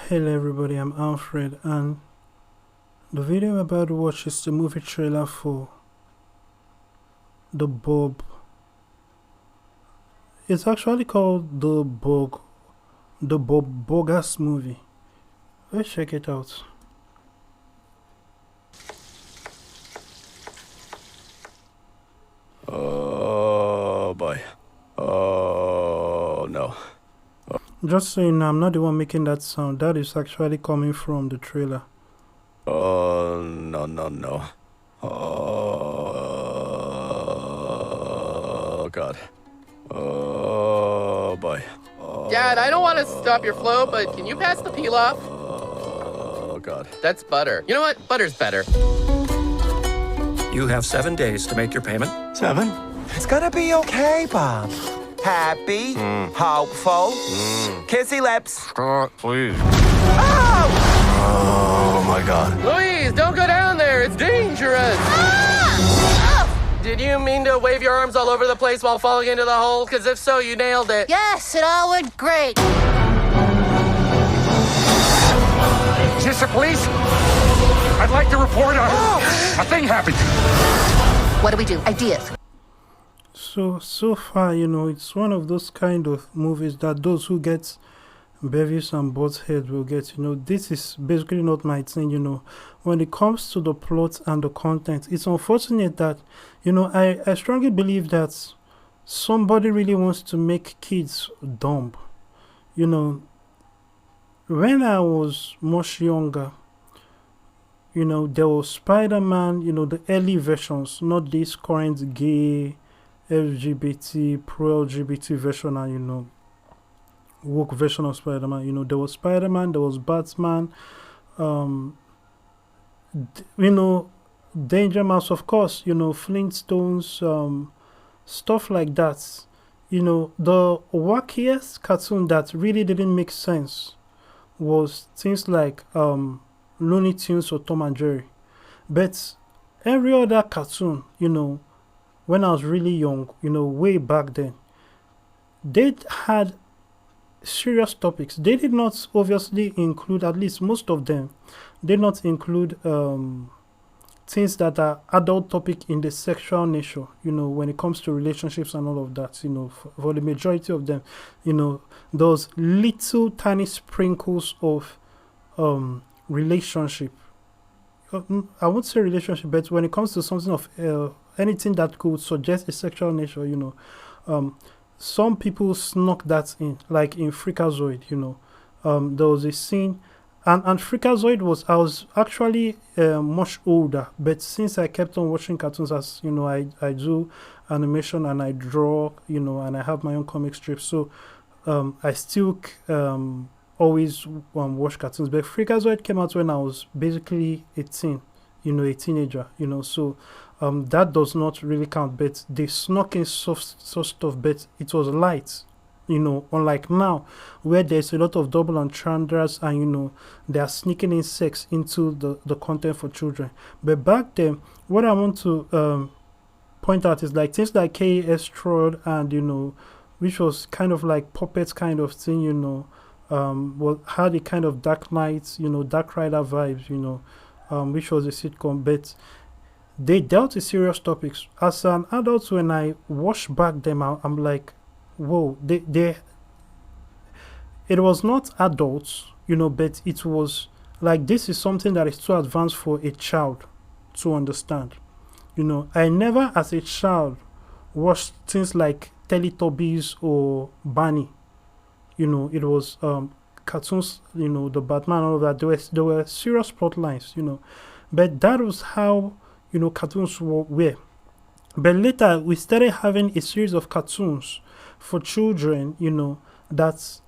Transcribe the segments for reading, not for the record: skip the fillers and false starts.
Hello everybody, I'm Alfred, and the video I'm about to watch is the movie trailer for the Bob. It's actually called the Bob Bogus movie. Let's check it out. Oh boy. Oh no. Just so you know, I'm not the one making that sound. That is actually coming from the trailer. Oh no. Oh god. Oh boy. Dad, I don't want to stop your flow, but can you pass the peel off? Oh god. That's butter. You know what? Butter's better. You have 7 days to make your payment. 7? It's gonna be okay, Bob. Happy, hopeful, kissy lips. Stop, please. Oh! Oh my god. Louise, don't go down there. It's dangerous. Did you mean to wave your arms all over the place while falling into the hole? Because if so, you nailed it. Yes, it all went great. Is this the police? I'd like to report a thing happened. What do we do? Ideas. So far, it's one of those kind of movies that those who get Beavis and Butthead will get. This is basically not my thing. When it comes to the plot and the content, it's unfortunate that I strongly believe that somebody really wants to make kids dumb. When I was much younger, there was Spider-Man, the early versions, not this current gay LGBT, pro-LGBT version, and woke version of Spider-Man. There was Spider-Man, there was Batman, Danger Mouse, of course, Flintstones, stuff like that. The wackiest cartoon that really didn't make sense was things like Looney Tunes or Tom and Jerry. But every other cartoon, when I was really young, way back then, they had serious topics. They did not obviously include, at least most of them, did not include things that are adult topic in the sexual nature, when it comes to relationships and all of that, for the majority of them, those little tiny sprinkles of relationship. I won't say relationship, but when it comes to something of anything that could suggest a sexual nature, some people snuck that in, like in Freakazoid. There was a scene, and Freakazoid I was actually much older, but since I kept on watching cartoons, as I do animation and I draw, and I have my own comic strips, so I still always watch cartoons. But Freakazoid came out when I was basically 18, a teenager, so that does not really count. But they snuck in soft stuff, but it was light, unlike now where there's a lot of double entendres and they are sneaking in sex into the content for children. But back then, what I want to point out is like things like KAS Trod and which was kind of like puppets kind of thing, had a kind of Dark Knight, Dark Rider vibes, which was a sitcom, but they dealt with serious topics. As an adult, when I watch back them, I'm like, whoa, it was not adults, but it was like, this is something that is too advanced for a child to understand. I never as a child watched things like Teletubbies or Barney. It was cartoons, the Batman, all of that. There were serious plot lines, but that was how cartoons were. But later we started having a series of cartoons for children, that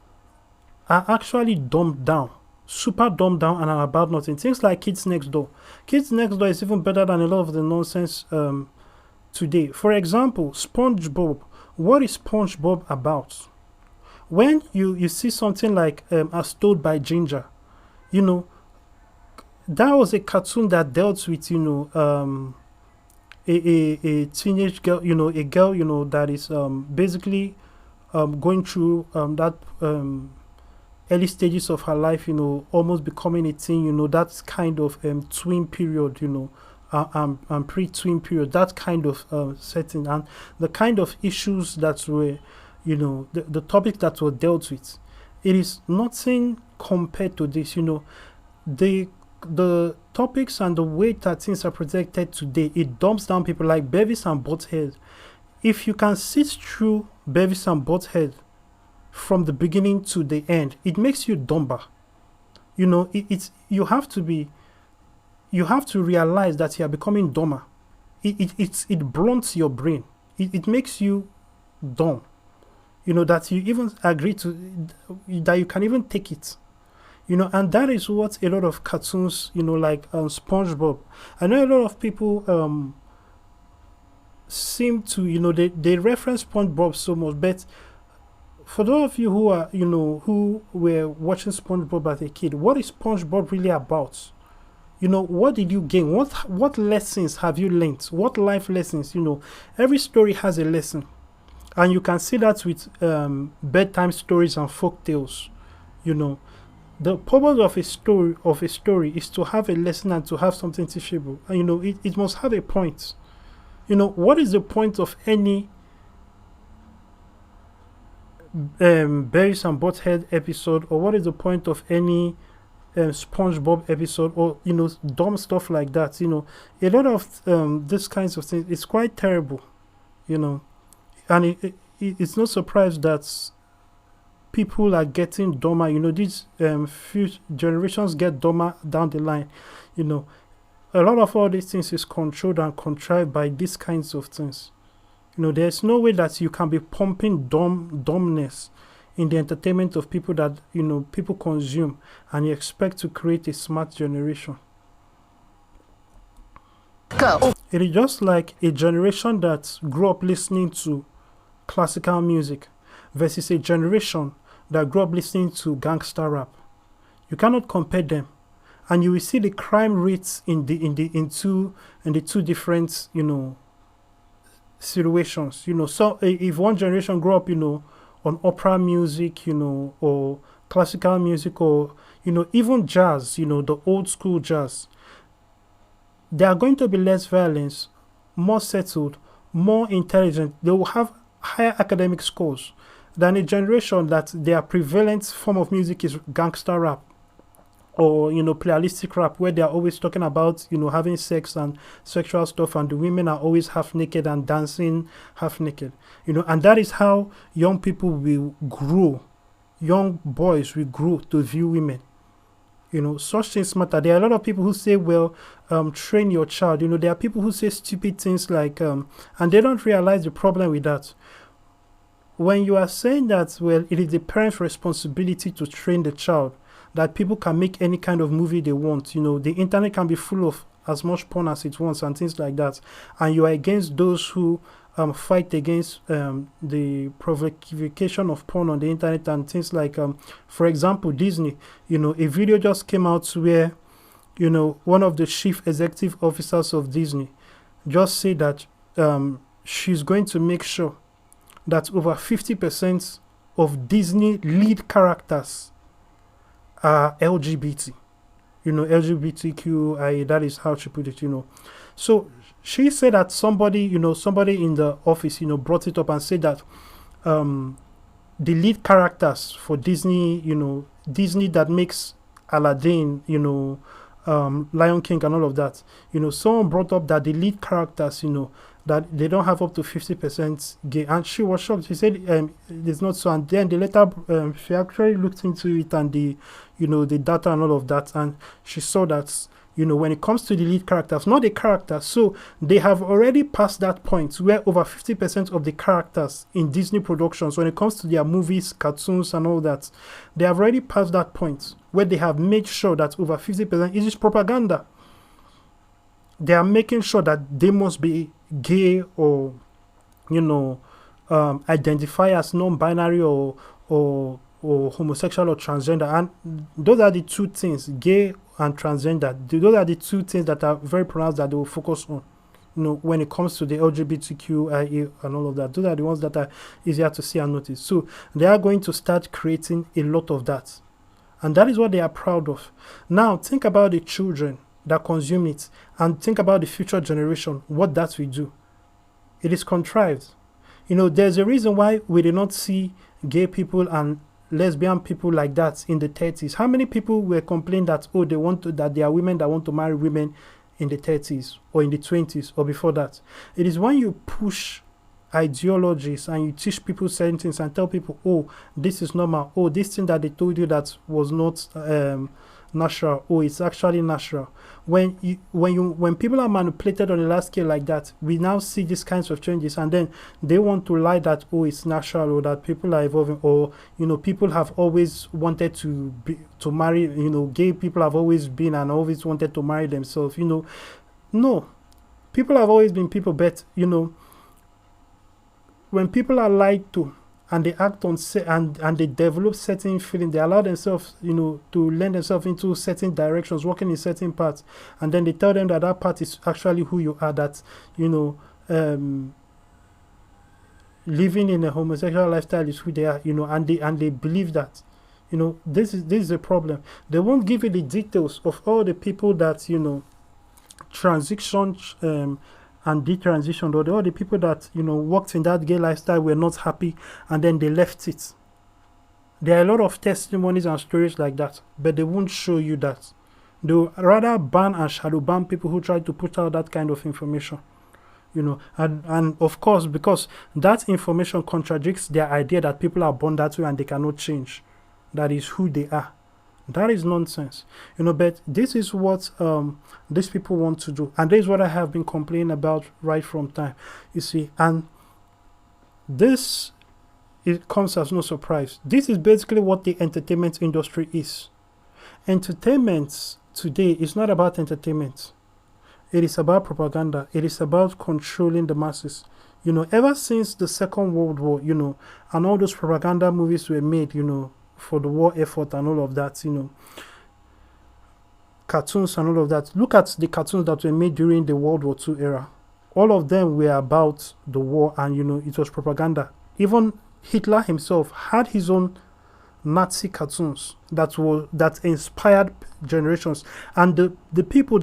are actually dumbed down, super dumbed down, and are about nothing. Things like Kids Next Door. Kids Next Door is even better than a lot of the nonsense today. For example, SpongeBob. What is SpongeBob about? When you see something like As Told by Ginger, that was a cartoon that dealt with a teenage girl, a girl that is basically going through that early stages of her life, almost becoming a teen, that kind of twin period, and pre-twin period, that kind of setting, and the kind of issues that were, the topics that were dealt with. It is nothing compared to this, the topics and the way that things are projected today. It dumps down people like Beavis and Butthead. If you can sit through Beavis and Butthead from the beginning to the end, it makes you dumber. It's you have to realize that you are becoming dumber. It blunts your brain. It makes you dumb. That you even agree to, that you can even take it. And that is what a lot of cartoons, like SpongeBob. I know a lot of people seem to, they reference SpongeBob so much, but for those of you who are, who were watching SpongeBob as a kid, what is SpongeBob really about? What did you gain? What lessons have you learned? What life lessons? Every story has a lesson, and you can see that with bedtime stories and folk tales. The purpose of a story is to have a lesson and to have something teachable. And it must have a point. What is the point of any Beavis and Butthead episode, or what is the point of any SpongeBob episode, or dumb stuff like that? A lot of these kinds of things, it's quite terrible, and it's no surprise that people are getting dumber. These few generations get dumber down the line. A lot of all these things is controlled and contrived by these kinds of things. There's no way that you can be pumping dumbness in the entertainment of people that people consume, and you expect to create a smart generation. Go. It is just like a generation that grew up listening to classical music versus a generation that grew up listening to gangster rap. You cannot compare them, and you will see the crime rates in the two different situations. So if one generation grew up on opera music, or classical music, or even jazz, the old school jazz, there are going to be less violence, more settled, more intelligent. They will have higher academic scores than a generation that their prevalent form of music is gangster rap, or playalistic rap, where they are always talking about having sex and sexual stuff, and the women are always half naked and dancing half naked. And that is how young people will grow. Young boys will grow to view women. Such things matter. There are a lot of people who say, well, train your child. There are people who say stupid things like, and they don't realize the problem with that. When you are saying that, well, it is the parent's responsibility to train the child, that people can make any kind of movie they want. The internet can be full of as much porn as it wants and things like that. And you are against those who fight against the provocation of porn on the internet and things like, for example, Disney. A video just came out where, one of the chief executive officers of Disney just said that she's going to make sure that over 50% of Disney lead characters are LGBT. LGBTQIA, that is how she put it, So she said that somebody in the office, brought it up and said that the lead characters for Disney, Disney that makes Aladdin, Lion King and all of that, someone brought up that the lead characters, that they don't have up to 50% gay, and she was shocked. She said it's not so, and then she actually looked into it and the data and all of that, and she saw that when it comes to the lead characters, not the characters, so they have already passed that point where over 50% of the characters in Disney productions, when it comes to their movies, cartoons and all that, they have already passed that point where they have made sure that over 50% is propaganda. They are making sure that they must be gay or identify as non-binary or homosexual or transgender, and those are the two things, gay and transgender. Those are the two things that are very pronounced that they will focus on. When it comes to the LGBTQIA and all of that, those are the ones that are easier to see and notice. So they are going to start creating a lot of that. And that is what they are proud of. Now, think about the children that consume it and think about the future generation, what that will do. It is contrived. There's a reason why we did not see gay people and lesbian people like that in the 30s. How many people were complaining that, that there are women that want to marry women in the 30s or in the 20s or before that? It is when you push ideologies and you teach people certain things and tell people, this is normal, this thing that they told you that was not natural, it's actually natural. When people are manipulated on a large scale like that, we now see these kinds of changes, and then they want to lie that it's natural, or that people are evolving, or people have always wanted to marry, gay people have always been and always wanted to marry themselves. No, people have always been people, but when people are lied to and they act on and they develop certain feelings, they allow themselves, to lend themselves into certain directions, working in certain paths, and then they tell them that path is actually who you are, that, living in a homosexual lifestyle is who they are, and they believe that. This is a problem. They won't give you the details of all the people that, transitioned and detransitioned, or all the people that worked in that gay lifestyle were not happy and then they left it. There are a lot of testimonies and stories like that, but they won't show you that. They will rather ban and shadow ban people who try to put out that kind of information. And of course, because that information contradicts their idea that people are born that way and they cannot change. That is who they are. That is nonsense. But this is what these people want to do. And this is what I have been complaining about right from time. You see, and this, it comes as no surprise. This is basically what the entertainment industry is. Entertainment today is not about entertainment. It is about propaganda. It is about controlling the masses. Ever since the Second World War, and all those propaganda movies were made, for the war effort and all of that, cartoons and all of that. Look at the cartoons that were made during the World War II era. All of them were about the war, and it was propaganda. Even Hitler himself had his own Nazi cartoons that inspired generations. And the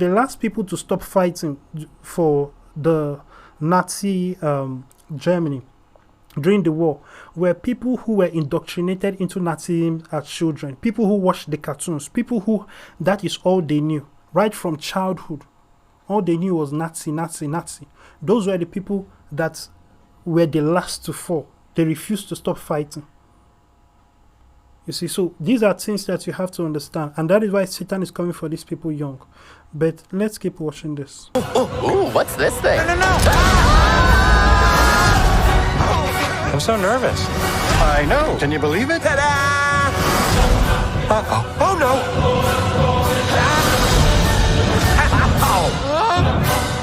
last people to stop fighting for the Nazi Germany during the war were people who were indoctrinated into Nazism as children, people who watched the cartoons, people who that is all they knew right from childhood. All they knew was Nazi, Nazi, Nazi. Those were the people that were the last to fall. They refused to stop fighting. You see, so these are things that you have to understand, and that is why Satan is coming for these people young. But let's keep watching this. Ooh, what's this thing? I'm so nervous. I know. Can you believe it? Ta-da! Uh-oh. Oh, no!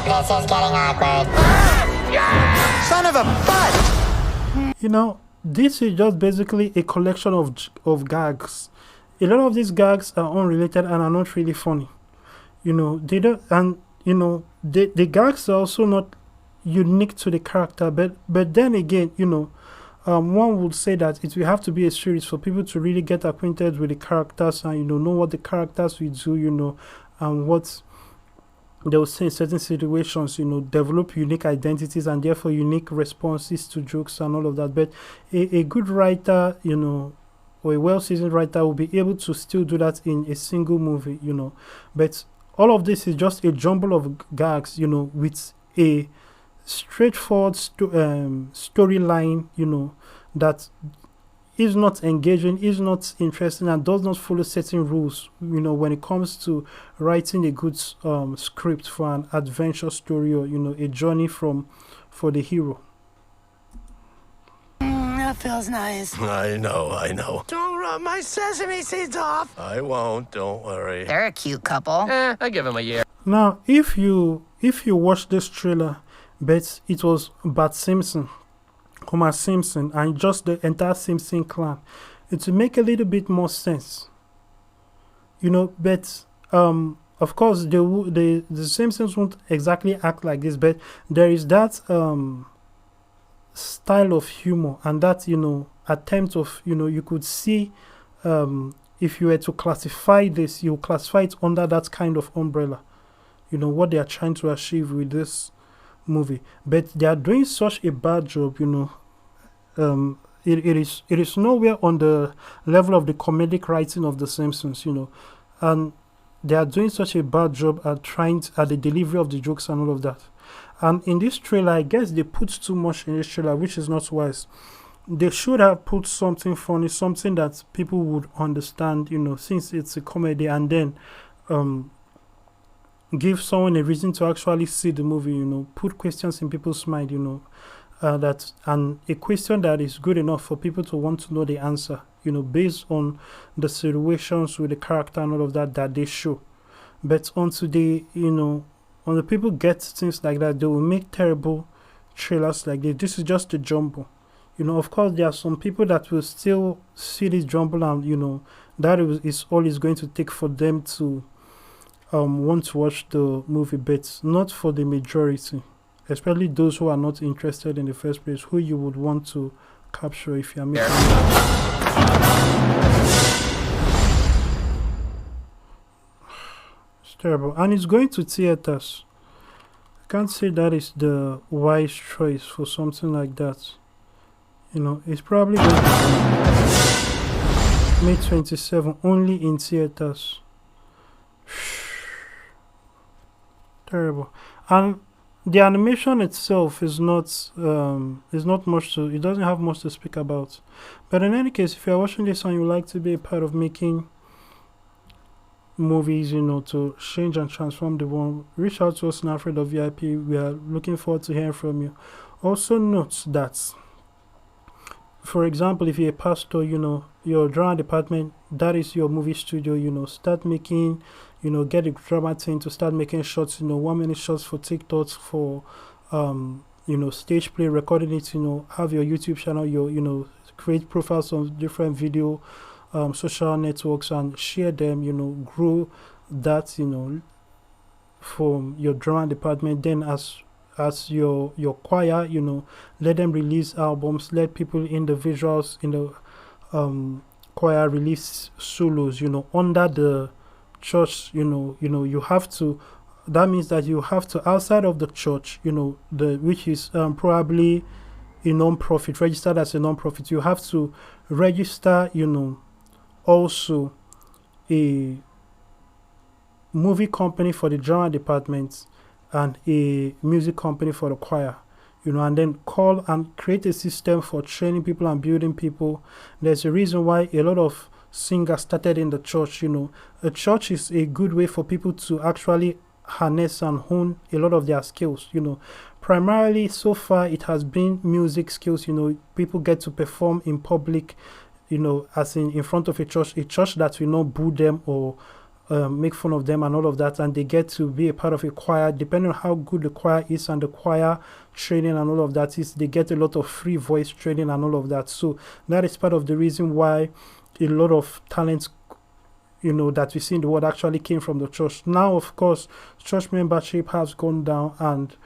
This is getting awkward. Son of a butt! This is just basically a collection of gags. A lot of these gags are unrelated and are not really funny. They don't, and the gags are also not unique to the character. But then again, one would say that it will have to be a series for people to really get acquainted with the characters and know what the characters will do, and what they will say in certain situations, develop unique identities and therefore unique responses to jokes and all of that. But a good writer, or a well-seasoned writer will be able to still do that in a single movie, But all of this is just a jumble of gags, with a straightforward storyline, that is not engaging, is not interesting, and does not follow certain rules, when it comes to writing a good script for an adventure story, or a journey for the hero. That feels nice. I know. Don't rub my sesame seeds off! I won't, don't worry. They're a cute couple. I give him a year. Now, if you watch this trailer, but it was Bart Simpson, Homer Simpson, and just the entire Simpson clan, it will make a little bit more sense. But of course the Simpsons won't exactly act like this, but there is that style of humor and that attempt of you could see a if you were to classify this, you classify it under that kind of umbrella. You know what they are trying to achieve with this movie, but they are doing such a bad job. It is nowhere on the level of the comedic writing of The Simpsons. And they are doing such a bad job at at the delivery of the jokes and all of that. And in this trailer, I guess they put too much in this trailer, which is not wise. They should have put something funny, something that people would understand, since it's a comedy, and then give someone a reason to actually see the movie, put questions in people's mind, and a question that is good enough for people to want to know the answer, based on the situations with the character and all of that they show. But until when the people get things like that, they will make terrible trailers like this. This is just a jumble. Of course, there are some people that will still see this jumble, and that is all it's going to take for them to want to watch the movie, but not for the majority, especially those who are not interested in the first place, who you would want to capture if you are making. It's terrible, and it's going to theaters. I can't say that is the wise choice for something like that. It's probably going to be May 27 only in theaters. Terrible. And the animation itself is not much to, it doesn't have much to speak about. But in any case, if you're watching this and you like to be a part of making movies, to change and transform the world, reach out to us in Alfred of VIP. We are looking forward to hearing from you. Also note that, for example, if you're a pastor, your drama department, that is your movie studio, start making, get a drama team to start making shots, 1 minute shots for TikToks, for, stage play, recording it, have your YouTube channel, create profiles on different video, social networks, and share them, grow that, from your drama department. Then as your choir, let them release albums, let people, individuals in the choir release solos, under the church. You have to, that means that you have to, outside of the church, which is probably a non-profit, registered as a non-profit, you have to register, also a movie company for the drama department and a music company for the choir, and then call and create a system for training people and building people. There's a reason why a lot of singers started in the church. A church is a good way for people to actually harness and hone a lot of their skills. Primarily so far it has been music skills. People get to perform in public, as in front of a church that will not boo them or make fun of them and all of that, and they get to be a part of a choir. Depending on how good the choir is and the choir training and all of that is, they get a lot of free voice training and all of that. So that is part of the reason why a lot of talents, that we see in the world actually came from the church. Now, of course, church membership has gone down, and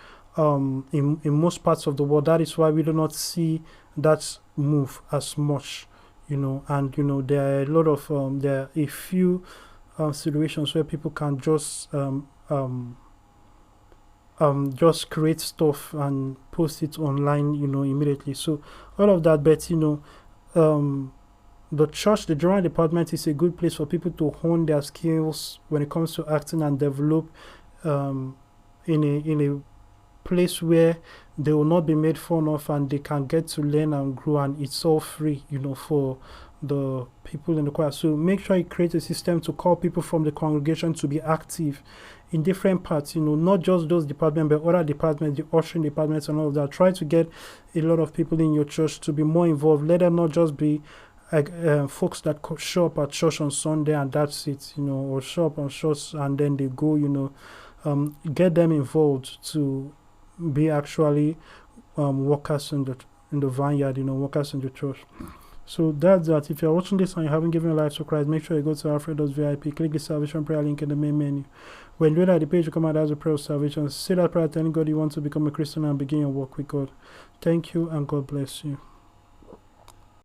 in most parts of the world, that is why we do not see that move as much, and there are a lot of there are a few situations where people can just create stuff and post it online, immediately. So all of that, but the church, the drama department, is a good place for people to hone their skills when it comes to acting and develop in a place where they will not be made fun of, and they can get to learn and grow, and it's all free, for the people in the choir. So make sure you create a system to call people from the congregation to be active in different parts, not just those departments, but other departments, the ushering departments and all of that. Try to get a lot of people in your church to be more involved. Let them not just be like folks that show up at church on Sunday and that's it, or show up on church and then they go, get them involved to be actually workers in the vineyard, workers in the church. So that's that. If you're watching this and you haven't given your life to Christ, make sure you go to Alfred.vip, click the salvation prayer link in the main menu. When you do that, the page will come out as a prayer of salvation. Say that prayer, telling God you want to become a Christian and begin your walk with God. Thank you and God bless you.